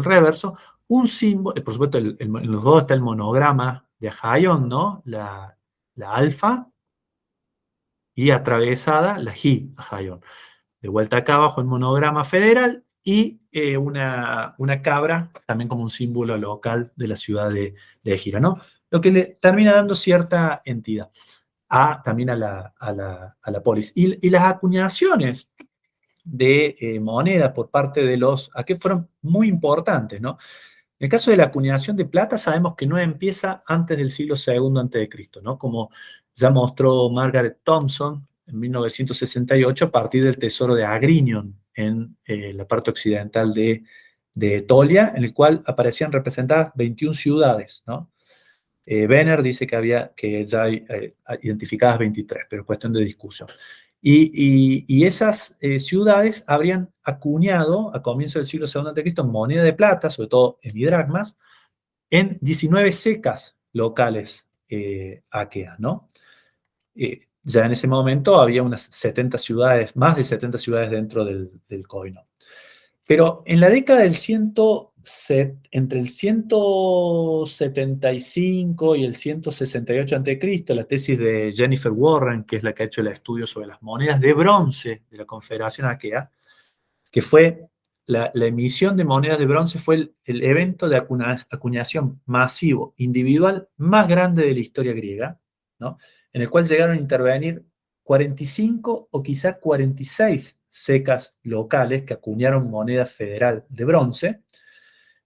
reverso, un símbolo, por supuesto, en los dos está el monograma de Ajaion, ¿no? La alfa, y atravesada la Ji, Ajaion. De vuelta acá abajo el monograma federal, y una cabra, también como un símbolo local de la ciudad de Égira, ¿no? Lo que le termina dando cierta entidad también a la polis. Y las acuñaciones de moneda por parte de los aqueos fueron muy importantes, ¿no? En el caso de la acuñación de plata, sabemos que no empieza antes del siglo II a.C., ¿no? Como ya mostró Margaret Thompson en 1968, a partir del tesoro de Agrinion en la parte occidental de Etolia, en el cual aparecían representadas 21 ciudades, ¿no? Benner dice que ya hay identificadas 23, pero es cuestión de discusión. Y esas ciudades habrían acuñado a comienzos del siglo II a.C. moneda de plata, sobre todo en midragmas, en 19 secas locales aqueas, ¿no? Ya en ese momento había unas 70 ciudades, más de 70 ciudades dentro del coinón. Pero en la década entre el 175 y el 168 a.C., la tesis de Jennifer Warren, que es la que ha hecho el estudio sobre las monedas de bronce de la Confederación Aquea, que fue la emisión de monedas de bronce fue el evento de acuñación masivo individual más grande de la historia griega, ¿no? En el cual llegaron a intervenir 45 o quizá 46 secas locales que acuñaron moneda federal de bronce.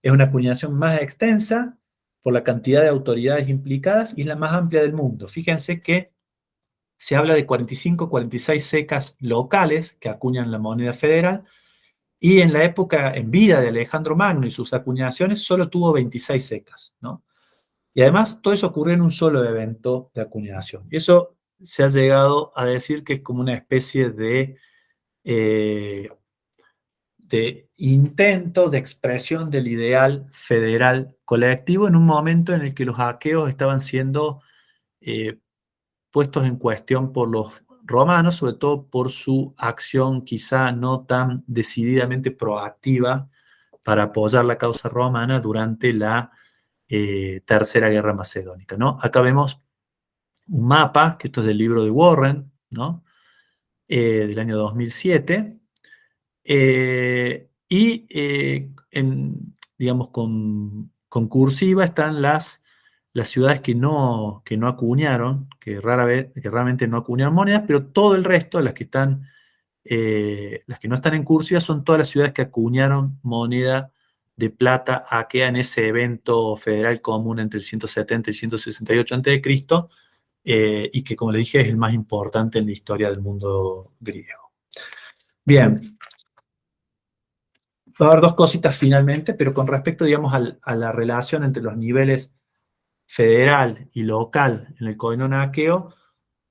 Es una acuñación más extensa por la cantidad de autoridades implicadas y es la más amplia del mundo. Fíjense que se habla de 45 o 46 secas locales que acuñan la moneda federal, y en la época, en vida de Alejandro Magno y sus acuñaciones, solo tuvo 26 secas, ¿no? Y además, todo eso ocurrió en un solo evento de acuñación. Y eso se ha llegado a decir que es como una especie de intento de expresión del ideal federal colectivo en un momento en el que los aqueos estaban siendo eh, puestos en cuestión por los romanos, sobre todo por su acción quizá no tan decididamente proactiva para apoyar la causa romana durante la Tercera Guerra Macedónica, ¿no? Acá vemos un mapa, que esto es del libro de Warren, ¿no? Del año 2007, digamos, con cursiva están las ciudades que no acuñaron, que raramente no acuñaron monedas, pero todo el resto, las que no están en cursiva, son todas las ciudades que acuñaron moneda de plata aquea en ese evento federal común entre el 170 y 168 a.C., y que, como le dije, es el más importante en la historia del mundo griego. Bien, va a haber dos cositas finalmente, pero con respecto, digamos, a la relación entre los niveles federal y local en el Koinon aqueo,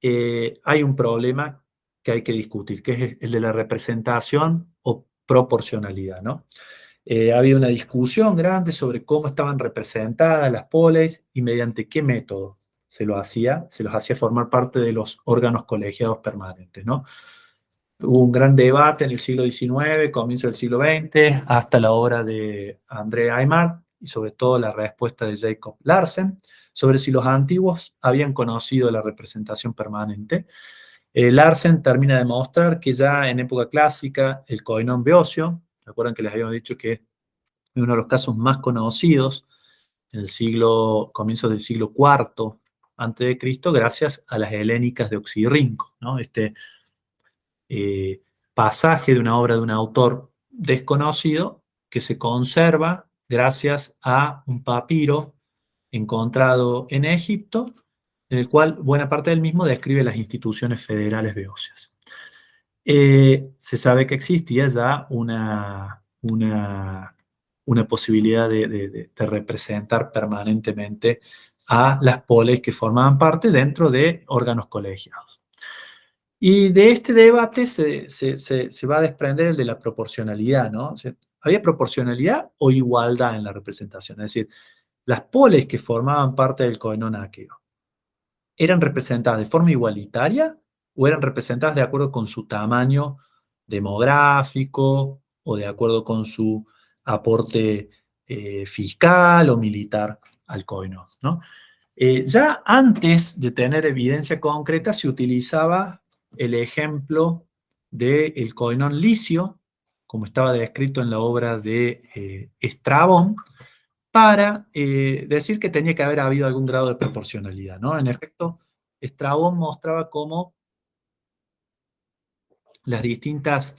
hay un problema que hay que discutir, que es el de la representación o proporcionalidad, ¿no? Ha habido una discusión grande sobre cómo estaban representadas las poleis y mediante qué método se los hacía formar parte de los órganos colegiados permanentes, ¿no? Hubo un gran debate en el siglo XIX, comienzo del siglo XX, hasta la obra de André Aimar y sobre todo la respuesta de Jacob Larsen sobre si los antiguos habían conocido la representación permanente. Larsen termina de mostrar que ya en época clásica el koinon beocio, recuerdan que les habíamos dicho que es uno de los casos más conocidos en el comienzo del siglo IV antes de Cristo, gracias a las helénicas de Oxirrinco, ¿no? Pasaje de una obra de un autor desconocido que se conserva gracias a un papiro encontrado en Egipto, en el cual buena parte del mismo describe las instituciones federales beocias. Se sabe que existía ya una posibilidad de representar permanentemente a las polis que formaban parte dentro de órganos colegiados. Y de este debate se va a desprender el de la proporcionalidad, ¿no? O sea, ¿había proporcionalidad o igualdad en la representación? Es decir, las polis que formaban parte del koinon aqueo, ¿eran representadas de forma igualitaria o eran representadas de acuerdo con su tamaño demográfico o de acuerdo con su aporte fiscal o militar al koinon, ¿no? Ya antes de tener evidencia concreta se utilizaba el ejemplo del koinon licio, como estaba descrito en la obra de Estrabón, para decir que tenía que haber habido algún grado de proporcionalidad, ¿no? En efecto, Estrabón mostraba cómo las distintas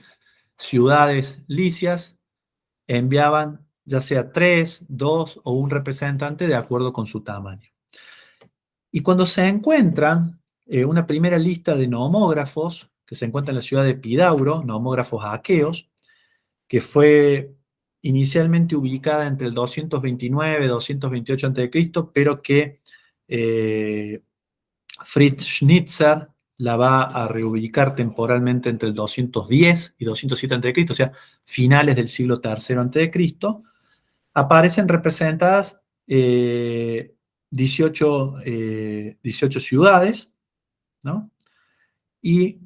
ciudades licias enviaban ya sea 3, 2 o un representante de acuerdo con su tamaño. Y cuando se encuentra una primera lista de nomógrafos, que se encuentra en la ciudad de Epidauro, nomógrafos aqueos, que fue inicialmente ubicada entre el 229 y 228 a.C., pero que Fritz Schnitzer la va a reubicar temporalmente entre el 210 y 207 a.C., o sea, finales del siglo III a.C., aparecen representadas 18 ciudades, ¿no? Y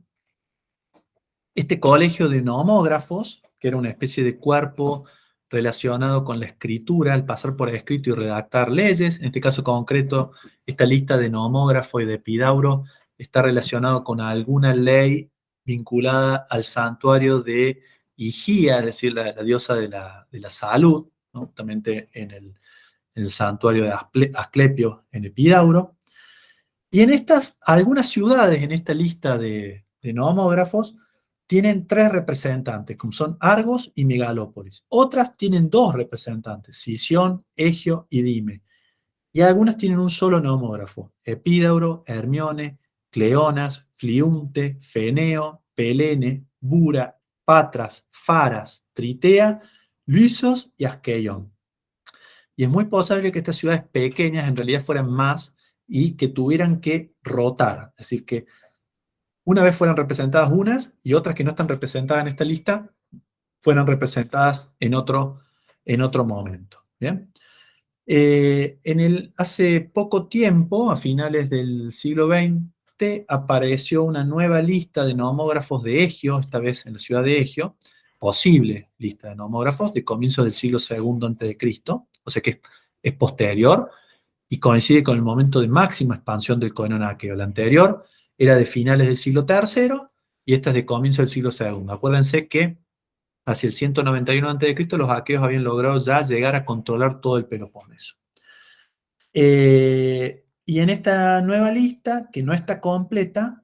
este colegio de nomógrafos, que era una especie de cuerpo relacionado con la escritura, al pasar por escrito y redactar leyes, en este caso concreto, esta lista de nomógrafo y de Epidauro está relacionado con alguna ley vinculada al santuario de Higia, es decir, la diosa de la salud, ¿no? Justamente en el santuario de Asclepio en Epidauro. Y en estas, algunas ciudades en esta lista de nomógrafos tienen tres representantes, como son Argos y Megalópolis. Otras tienen dos representantes, Sición, Egio y Dime. Y algunas tienen un solo nomógrafo, Epidauro, Hermione, Cleonas, Fliunte, Feneo, Pelene, Bura, Patras, Faras, Tritea, Lysos y Asqueion. Y es muy posible que estas ciudades pequeñas en realidad fueran más y que tuvieran que rotar. Es decir, que una vez fueran representadas unas y otras que no están representadas en esta lista fueran representadas en otro momento. ¿Bien? Hace poco tiempo, a finales del siglo XX, apareció una nueva lista de nomógrafos de Egio, esta vez en la ciudad de Egio, posible lista de nomógrafos de comienzos del siglo II a.C., o sea que es posterior y coincide con el momento de máxima expansión del coinón aqueo. La anterior era de finales del siglo III y esta es de comienzo del siglo II. Acuérdense que hacia el 191 a.C. los aqueos habían logrado ya llegar a controlar todo el Peloponeso. Y en esta nueva lista, que no está completa,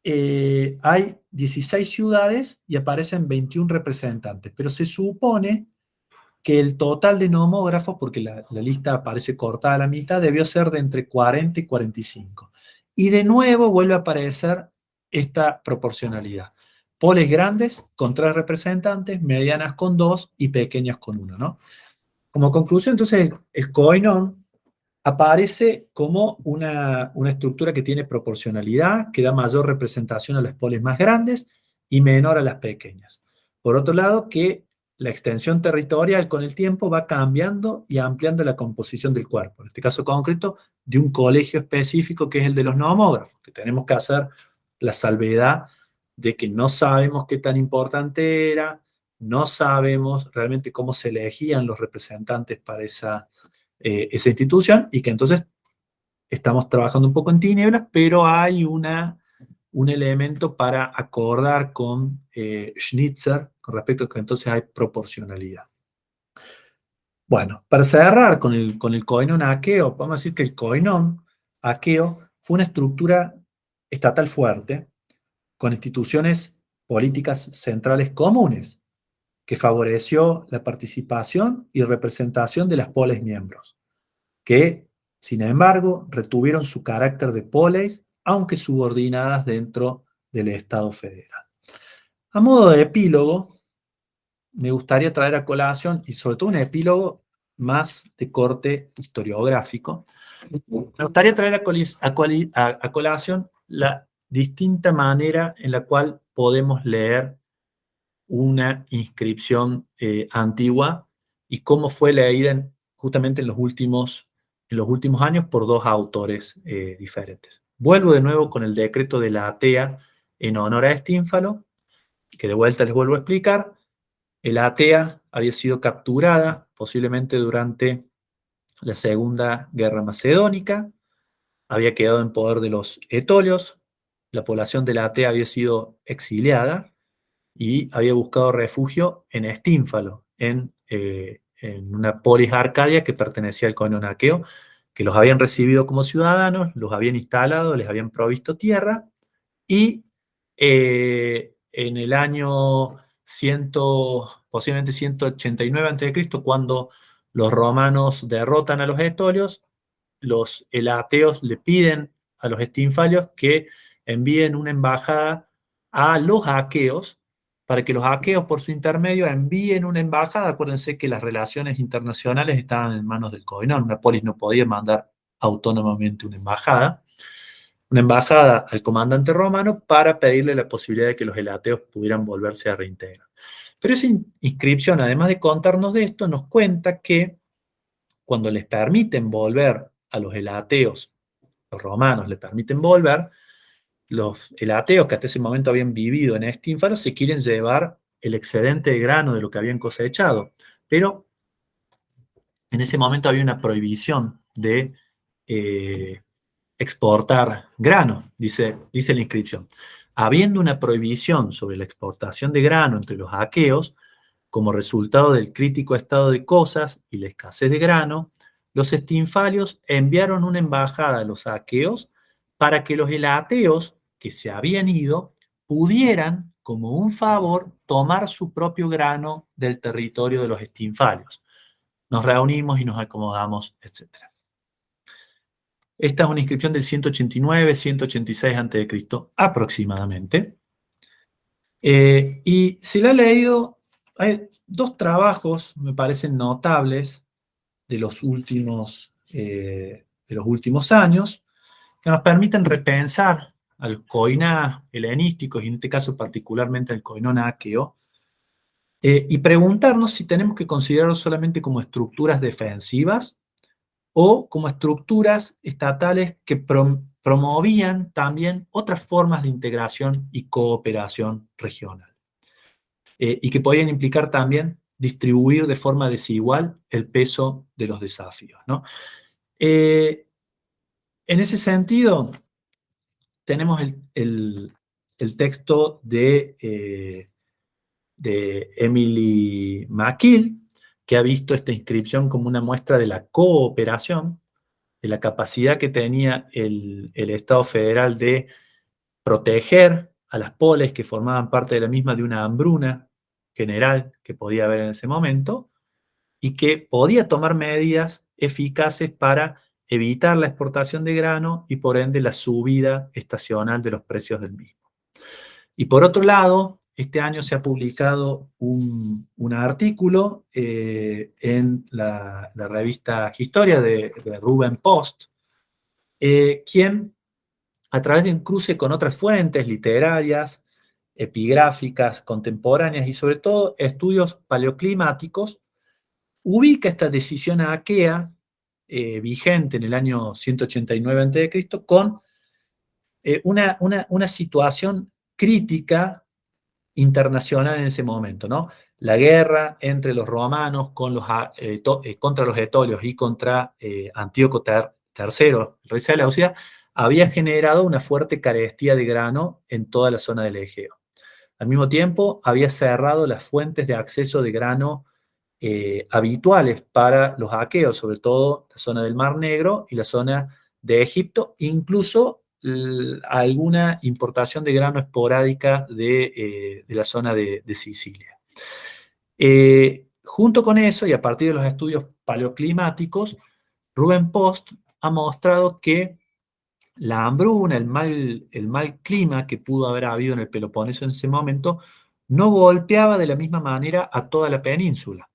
hay 16 ciudades y aparecen 21 representantes, pero se supone que el total de nomógrafos, porque la lista aparece cortada a la mitad, debió ser de entre 40 y 45. Y de nuevo vuelve a aparecer esta proporcionalidad. Poles grandes con 3 representantes, medianas con 2 y pequeñas con 1, ¿no? Como conclusión, entonces, el Koinon aparece como una estructura que tiene proporcionalidad, que da mayor representación a las polis más grandes y menor a las pequeñas. Por otro lado, que la extensión territorial con el tiempo va cambiando y ampliando la composición del cuerpo. En este caso concreto, de un colegio específico que es el de los nomógrafos, que tenemos que hacer la salvedad de que no sabemos qué tan importante era, no sabemos realmente cómo se elegían los representantes para esa institución y que entonces estamos trabajando un poco en tinieblas, pero hay un elemento para acordar con Schnitzer con respecto a que entonces hay proporcionalidad. Bueno, para cerrar con el coinón aqueo, podemos decir que el coinón aqueo fue una estructura estatal fuerte, con instituciones políticas centrales comunes, que favoreció la participación y representación de las polis miembros, que, sin embargo, retuvieron su carácter de polis, aunque subordinadas dentro del Estado federal. A modo de epílogo, me gustaría traer a colación, y sobre todo un epílogo más de corte historiográfico, me gustaría traer a colación la distinta manera en la cual podemos leer una inscripción antigua y cómo fue leída justamente en los últimos años por dos autores diferentes. Vuelvo de nuevo con el decreto de la Atea en honor a Estínfalo, que de vuelta les vuelvo a explicar. El Atea había sido capturada posiblemente durante la Segunda Guerra Macedónica, había quedado en poder de los etolios, la población de la Atea había sido exiliada y había buscado refugio en Estínfalo, en una polis arcadia que pertenecía al coinón aqueo, que los habían recibido como ciudadanos, los habían instalado, les habían provisto tierra, y en el año posiblemente 189 a.C., cuando los romanos derrotan a los etolios, los elateos le piden a los estinfalios que envíen una embajada a los aqueos, para que los aqueos por su intermedio envíen una embajada. Acuérdense que las relaciones internacionales estaban en manos del coinón, una polis no podía mandar autónomamente una embajada al comandante romano para pedirle la posibilidad de que los elateos pudieran volverse a reintegrar. Pero esa inscripción, además de contarnos de esto, nos cuenta que cuando les permiten volver a los elateos, los romanos les permiten volver, los elateos que hasta ese momento habían vivido en Estínfalo se quieren llevar el excedente de grano de lo que habían cosechado, pero en ese momento había una prohibición de exportar grano, dice la inscripción. Habiendo una prohibición sobre la exportación de grano entre los aqueos, como resultado del crítico estado de cosas y la escasez de grano, los estinfalios enviaron una embajada a los aqueos para que los elateos que se habían ido pudieran, como un favor, tomar su propio grano del territorio de los estinfalios. Nos reunimos y nos acomodamos, etc. Esta es una inscripción del 189, 186 a.C. aproximadamente. Y si la he leído, hay dos trabajos, me parecen notables, de los últimos años, que nos permiten repensar al koiná helenístico, y en este caso particularmente al koinón aqueo, y preguntarnos si tenemos que considerarlo solamente como estructuras defensivas o como estructuras estatales que promovían también otras formas de integración y cooperación regional, y que podían implicar también distribuir de forma desigual el peso de los desafíos, ¿no? En ese sentido, tenemos el texto de Emily McKill, que ha visto esta inscripción como una muestra de la cooperación, de la capacidad que tenía el Estado federal de proteger a las polis que formaban parte de la misma de una hambruna general que podía haber en ese momento, y que podía tomar medidas eficaces para evitar la exportación de grano y por ende la subida estacional de los precios del mismo. Y por otro lado, este año se ha publicado un artículo en la revista Historia de Ruben Post, quien, a través de un cruce con otras fuentes literarias, epigráficas, contemporáneas y sobre todo estudios paleoclimáticos, ubica esta decisión aquea vigente en el año 189 a.C. con una situación crítica internacional en ese momento, ¿no? La guerra entre los romanos contra los etolios y contra Antíoco III, el rey de Seleucia, había generado una fuerte carestía de grano en toda la zona del Egeo. Al mismo tiempo, había cerrado las fuentes de acceso de grano habituales para los aqueos, sobre todo la zona del Mar Negro y la zona de Egipto, incluso alguna importación de grano esporádica de la zona de Sicilia. Junto con eso, y a partir de los estudios paleoclimáticos, Ruben Post ha mostrado que la hambruna, el mal clima que pudo haber habido en el Peloponeso en ese momento, no golpeaba de la misma manera a toda la península.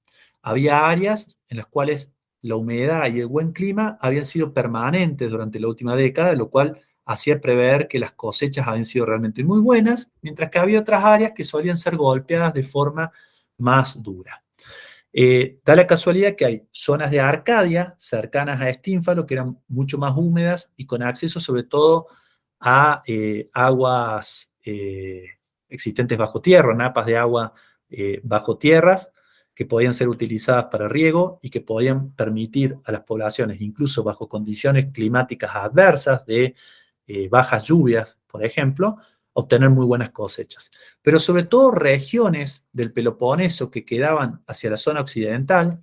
Había áreas en las cuales la humedad y el buen clima habían sido permanentes durante la última década, lo cual hacía prever que las cosechas habían sido realmente muy buenas, mientras que había otras áreas que solían ser golpeadas de forma más dura. Da la casualidad que hay zonas de Arcadia cercanas a Estínfalo que eran mucho más húmedas y con acceso sobre todo a aguas existentes bajo tierra, napas de agua bajo tierras que podían ser utilizadas para riego y que podían permitir a las poblaciones, incluso bajo condiciones climáticas adversas de bajas lluvias, por ejemplo, obtener muy buenas cosechas. Pero sobre todo regiones del Peloponeso que quedaban hacia la zona occidental,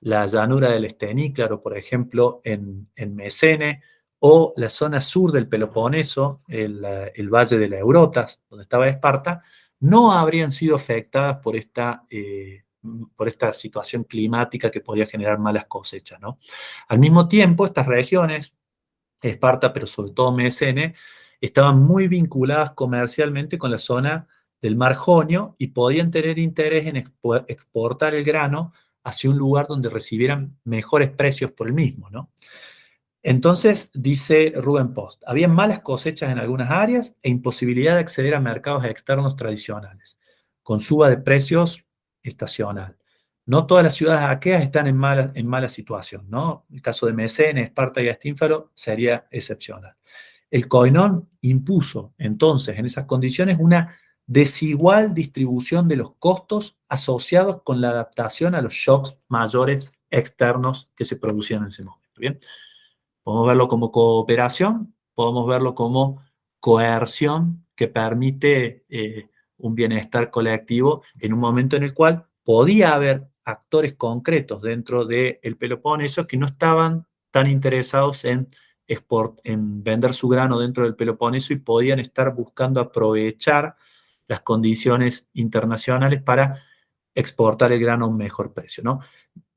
la llanura del Esteníclaro, por ejemplo, en Mesene, o la zona sur del Peloponeso, el valle de la Eurotas, donde estaba Esparta, no habrían sido afectadas por esta situación climática que podía generar malas cosechas, ¿no? Al mismo tiempo, estas regiones, Esparta, pero sobre todo Mesene, estaban muy vinculadas comercialmente con la zona del Mar Jonio y podían tener interés en exportar el grano hacia un lugar donde recibieran mejores precios por el mismo, ¿no? Entonces, dice Ruben Post, había malas cosechas en algunas áreas e imposibilidad de acceder a mercados externos tradicionales, con suba de precios estacional. No todas las ciudades aqueas están en mala situación, ¿no? El caso de Mesene, Esparta y Estínfalo sería excepcional. El Koinón impuso entonces en esas condiciones una desigual distribución de los costos asociados con la adaptación a los shocks mayores externos que se producían en ese momento. ¿Bien? Podemos verlo como cooperación, podemos verlo como coerción que permite un bienestar colectivo en un momento en el cual podía haber actores concretos dentro del Peloponeso que no estaban tan interesados en vender su grano dentro del Peloponeso y podían estar buscando aprovechar las condiciones internacionales para exportar el grano a un mejor precio, ¿no?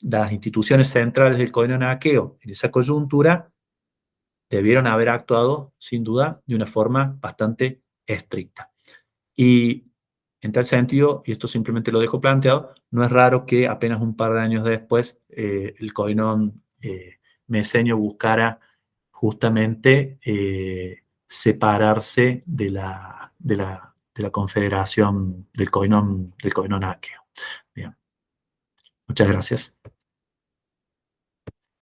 Las instituciones centrales del coinón aqueo en esa coyuntura debieron haber actuado, sin duda, de una forma bastante estricta. Y en tal sentido, y esto simplemente lo dejo planteado, no es raro que apenas un par de años después el coinón meseño buscara justamente separarse de la confederación del coinón aqueo. Bien, muchas gracias.